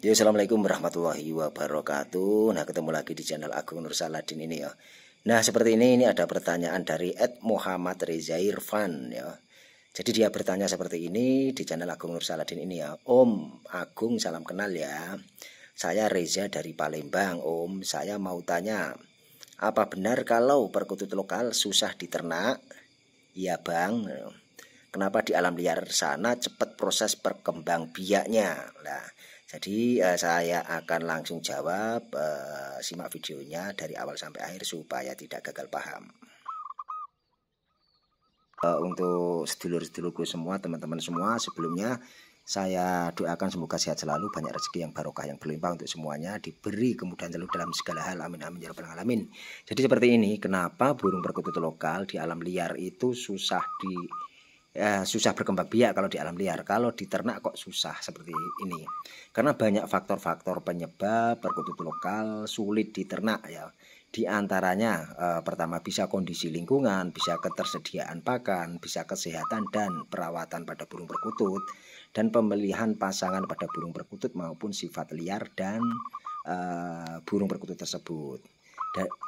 Ya, assalamualaikum warahmatullahi wabarakatuh. Nah, ketemu lagi di channel Agung Nur Saladin ini ya. Nah, seperti ini ada pertanyaan dari Muhammad Reza Irfan ya. Jadi dia bertanya seperti ini di channel Agung Nur Saladin ini ya. Om Agung, salam kenal ya. Saya Reza dari Palembang. Om, saya mau tanya, apa benar kalau perkutut lokal susah diternak? Iya bang. Kenapa di alam liar sana cepat proses perkembang biaknya? Nah, jadi saya akan langsung jawab, simak videonya dari awal sampai akhir supaya tidak gagal paham. Untuk sedulur-sedulurku semua, teman-teman semua, sebelumnya saya doakan semoga sehat selalu, banyak rezeki yang barokah yang berlimpah untuk semuanya, diberi kemudahan selalu dalam segala hal, amin amin ya rabbal alamin. Jadi seperti ini, kenapa burung perkutut lokal di alam liar itu susah berkembang biak kalau di alam liar, kalau diternak kok susah seperti ini? Karena banyak faktor-faktor penyebab perkutut lokal sulit diternak ya. Di antaranya pertama bisa kondisi lingkungan, bisa ketersediaan pakan, bisa kesehatan dan perawatan pada burung perkutut, dan pemilihan pasangan pada burung perkutut maupun sifat liar dan burung perkutut tersebut.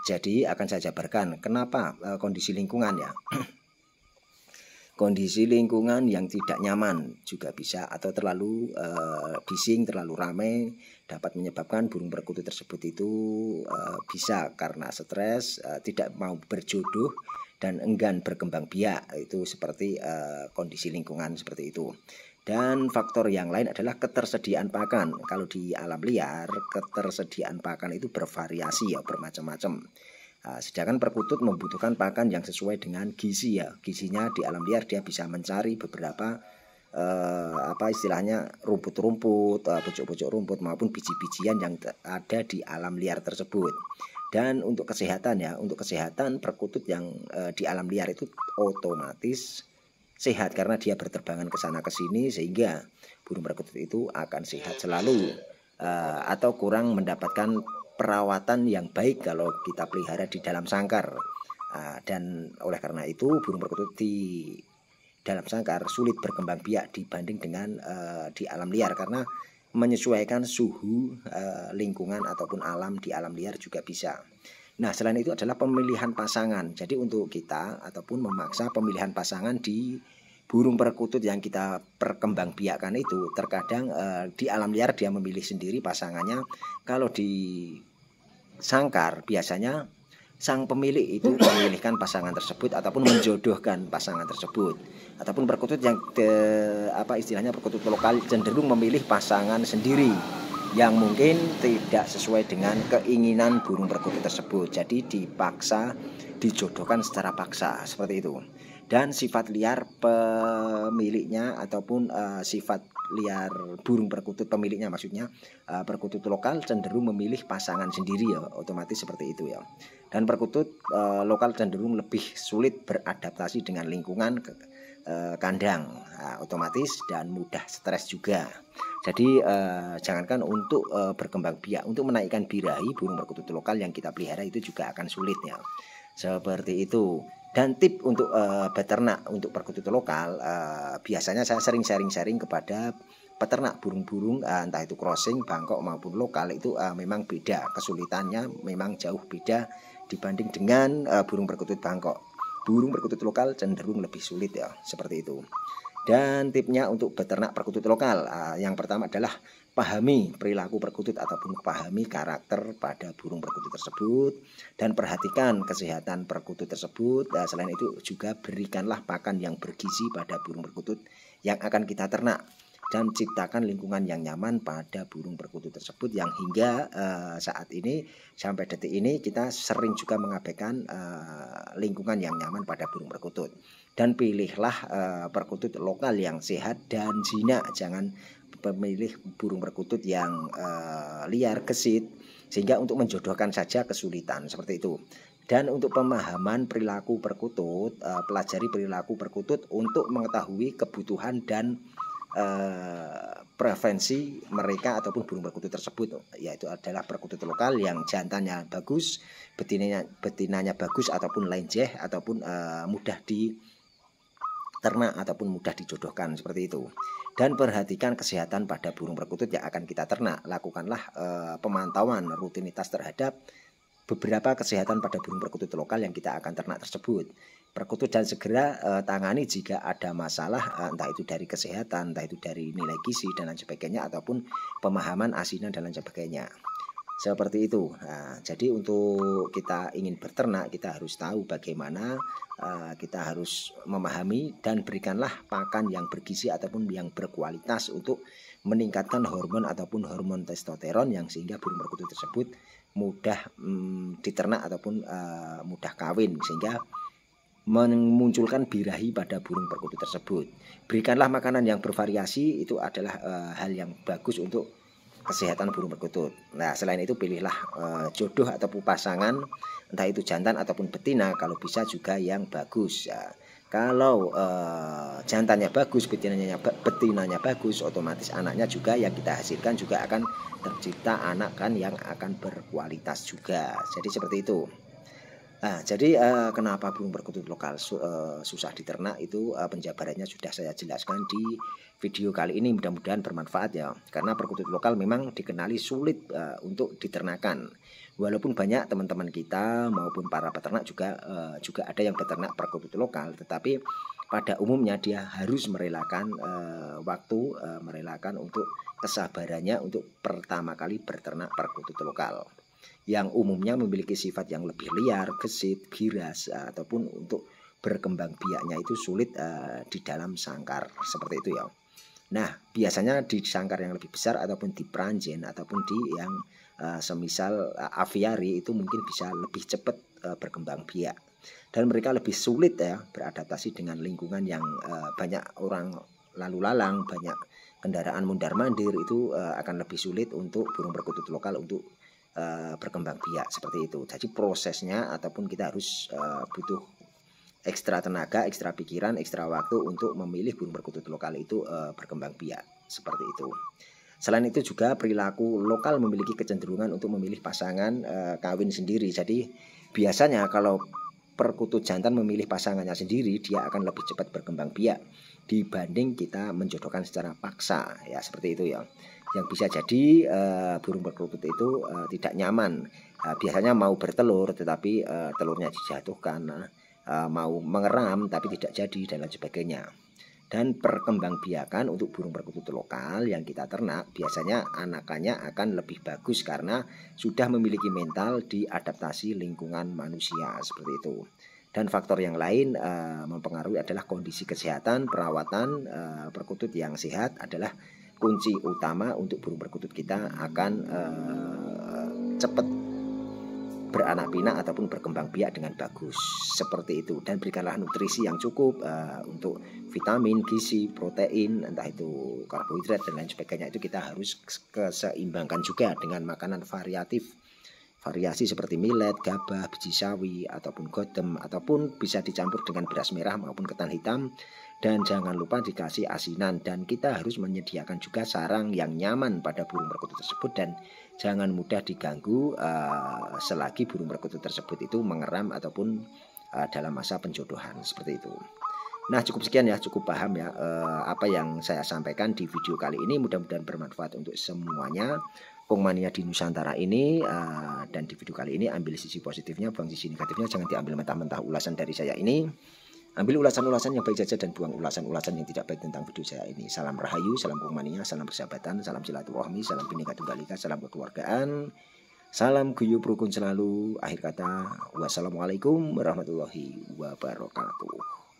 Jadi akan saya jabarkan kenapa kondisi lingkungan ya. Kondisi lingkungan yang tidak nyaman juga bisa, atau terlalu bising, terlalu ramai dapat menyebabkan burung perkutut tersebut itu bisa karena stres, tidak mau berjodoh dan enggan berkembang biak. Itu seperti kondisi lingkungan seperti itu. Dan faktor yang lain adalah ketersediaan pakan. Kalau di alam liar ketersediaan pakan itu bervariasi ya, bermacam-macam. Sedangkan perkutut membutuhkan pakan yang sesuai dengan gizi ya. Gizinya di alam liar dia bisa mencari beberapa istilahnya rumput-rumput, pucuk-pucuk rumput maupun biji-bijian yang ada di alam liar tersebut. Dan untuk kesehatan ya, untuk kesehatan perkutut yang di alam liar itu otomatis sehat karena dia berterbangan ke sana ke sini, sehingga burung perkutut itu akan sehat selalu atau kurang mendapatkan perawatan yang baik kalau kita pelihara di dalam sangkar. Dan oleh karena itu burung perkutut di dalam sangkar sulit berkembang biak dibanding dengan di alam liar, karena menyesuaikan suhu lingkungan ataupun alam di alam liar juga bisa. Nah, selain itu adalah pemilihan pasangan. Jadi untuk kita ataupun memaksa pemilihan pasangan di burung perkutut yang kita perkembang biakan itu, terkadang di alam liar dia memilih sendiri pasangannya. Kalau di sangkar biasanya sang pemilik itu memilihkan pasangan tersebut ataupun menjodohkan pasangan tersebut. Ataupun perkutut yang istilahnya perkutut lokal cenderung memilih pasangan sendiri yang mungkin tidak sesuai dengan keinginan burung perkutut tersebut. Jadi dipaksa, dijodohkan secara paksa seperti itu. Dan sifat liar pemiliknya ataupun sifat liar burung perkutut pemiliknya, maksudnya perkutut lokal cenderung memilih pasangan sendiri ya, otomatis seperti itu ya. Dan perkutut lokal cenderung lebih sulit beradaptasi dengan lingkungan kandang, otomatis dan mudah stres juga. Jadi jangankan untuk berkembang biak, untuk menaikkan birahi burung perkutut lokal yang kita pelihara itu juga akan sulit ya. Seperti itu. Dan tip untuk beternak untuk perkutut lokal, biasanya saya sering sharing kepada peternak burung-burung, entah itu crossing, Bangkok maupun lokal, itu memang beda, kesulitannya memang jauh beda dibanding dengan burung perkutut Bangkok. Burung perkutut lokal cenderung lebih sulit ya, seperti itu. Dan tipnya untuk beternak perkutut lokal, yang pertama adalah pahami perilaku perkutut ataupun pahami karakter pada burung perkutut tersebut, dan perhatikan kesehatan perkutut tersebut. Selain itu juga berikanlah pakan yang bergizi pada burung perkutut yang akan kita ternak, dan ciptakan lingkungan yang nyaman pada burung perkutut tersebut, yang hingga saat ini sampai detik ini kita sering juga mengabaikan lingkungan yang nyaman pada burung perkutut. Dan pilihlah perkutut lokal yang sehat dan jinak, jangan memilih burung perkutut yang liar gesit, sehingga untuk menjodohkan saja kesulitan seperti itu. Dan untuk pemahaman perilaku perkutut, pelajari perilaku perkutut untuk mengetahui kebutuhan dan preferensi mereka ataupun burung perkutut tersebut, yaitu adalah perkutut lokal yang jantannya bagus, betinanya bagus ataupun lenjeh ataupun mudah ternak ataupun mudah dijodohkan seperti itu. Dan perhatikan kesehatan pada burung perkutut yang akan kita ternak. Lakukanlah pemantauan rutinitas terhadap beberapa kesehatan pada burung perkutut lokal yang kita akan ternak tersebut. Perkutut dan segera tangani jika ada masalah, entah itu dari kesehatan, entah itu dari nilai gizi dan lain sebagainya, ataupun pemahaman asinan dan lain sebagainya. Seperti itu. Nah, jadi untuk kita ingin berternak, kita harus tahu bagaimana kita harus memahami dan berikanlah pakan yang bergizi ataupun yang berkualitas untuk meningkatkan hormon ataupun hormon testosteron yang sehingga burung perkutut tersebut mudah diternak ataupun mudah kawin, sehingga memunculkan birahi pada burung perkutut tersebut. Berikanlah makanan yang bervariasi, itu adalah hal yang bagus untuk kesehatan burung perkutut. Nah, selain itu pilihlah jodoh ataupun pasangan, entah itu jantan ataupun betina, kalau bisa juga yang bagus ya. Kalau jantannya bagus, betinanya bagus, otomatis anaknya juga yang kita hasilkan juga akan tercipta anak kan yang akan berkualitas juga. Jadi seperti itu. Nah, jadi kenapa burung perkutut lokal susah diternak itu penjabarannya sudah saya jelaskan di video kali ini. Mudah-mudahan bermanfaat ya. Karena perkutut lokal memang dikenali sulit untuk diternakan. Walaupun banyak teman-teman kita maupun para peternak juga ada yang beternak perkutut lokal, tetapi pada umumnya dia harus merelakan waktu, merelakan untuk kesabarannya untuk pertama kali berternak perkutut lokal, yang umumnya memiliki sifat yang lebih liar, gesit, giras, ataupun untuk berkembang biaknya itu sulit di dalam sangkar seperti itu ya. Nah, biasanya di sangkar yang lebih besar ataupun di peranjen ataupun di yang semisal aviari itu mungkin bisa lebih cepat berkembang biak, dan mereka lebih sulit ya beradaptasi dengan lingkungan yang banyak orang lalu lalang, banyak kendaraan mondar-mandir, itu akan lebih sulit untuk burung perkutut lokal untuk berkembang biak seperti itu. Jadi prosesnya ataupun kita harus butuh ekstra tenaga, ekstra pikiran, ekstra waktu untuk memilih burung perkutut lokal itu berkembang biak seperti itu. Selain itu juga perilaku lokal memiliki kecenderungan untuk memilih pasangan kawin sendiri. Jadi biasanya kalau perkutut jantan memilih pasangannya sendiri, dia akan lebih cepat berkembang biak dibanding kita menjodohkan secara paksa ya, seperti itu ya. Yang bisa jadi burung perkutut itu tidak nyaman. Biasanya mau bertelur tetapi telurnya dijatuhkan, mau mengeram tapi tidak jadi dan lain sebagainya. Dan perkembangbiakan untuk burung perkutut lokal yang kita ternak biasanya anakannya akan lebih bagus karena sudah memiliki mental diadaptasi lingkungan manusia seperti itu. Dan faktor yang lain mempengaruhi adalah kondisi kesehatan. Perawatan perkutut yang sehat adalah kunci utama untuk burung perkutut kita akan cepat beranak pinak ataupun berkembang biak dengan bagus seperti itu. Dan berikanlah nutrisi yang cukup untuk vitamin, gizi, protein, entah itu karbohidrat dan lain sebagainya. Itu kita harus keseimbangkan juga dengan makanan variasi seperti millet, gabah, biji sawi ataupun godem, ataupun bisa dicampur dengan beras merah maupun ketan hitam. Dan jangan lupa dikasih asinan, dan kita harus menyediakan juga sarang yang nyaman pada burung perkutut tersebut, dan jangan mudah diganggu selagi burung perkutut tersebut itu mengeram ataupun dalam masa penjodohan seperti itu. Nah, cukup sekian ya, cukup paham ya apa yang saya sampaikan di video kali ini. Mudah-mudahan bermanfaat untuk semuanya. Pengmania di Nusantara ini, dan di video kali ini ambil sisi positifnya, buang sisi negatifnya. Jangan diambil mentah-mentah ulasan dari saya ini. Ambil ulasan-ulasan yang baik saja dan buang ulasan-ulasan yang tidak baik tentang video saya ini. Salam rahayu, salam pengmania, salam persahabatan, salam silaturahmi, salam bhinneka tunggal ika, salam kekeluargaan, salam guyub rukun selalu. Akhir kata, wassalamualaikum warahmatullahi wabarakatuh.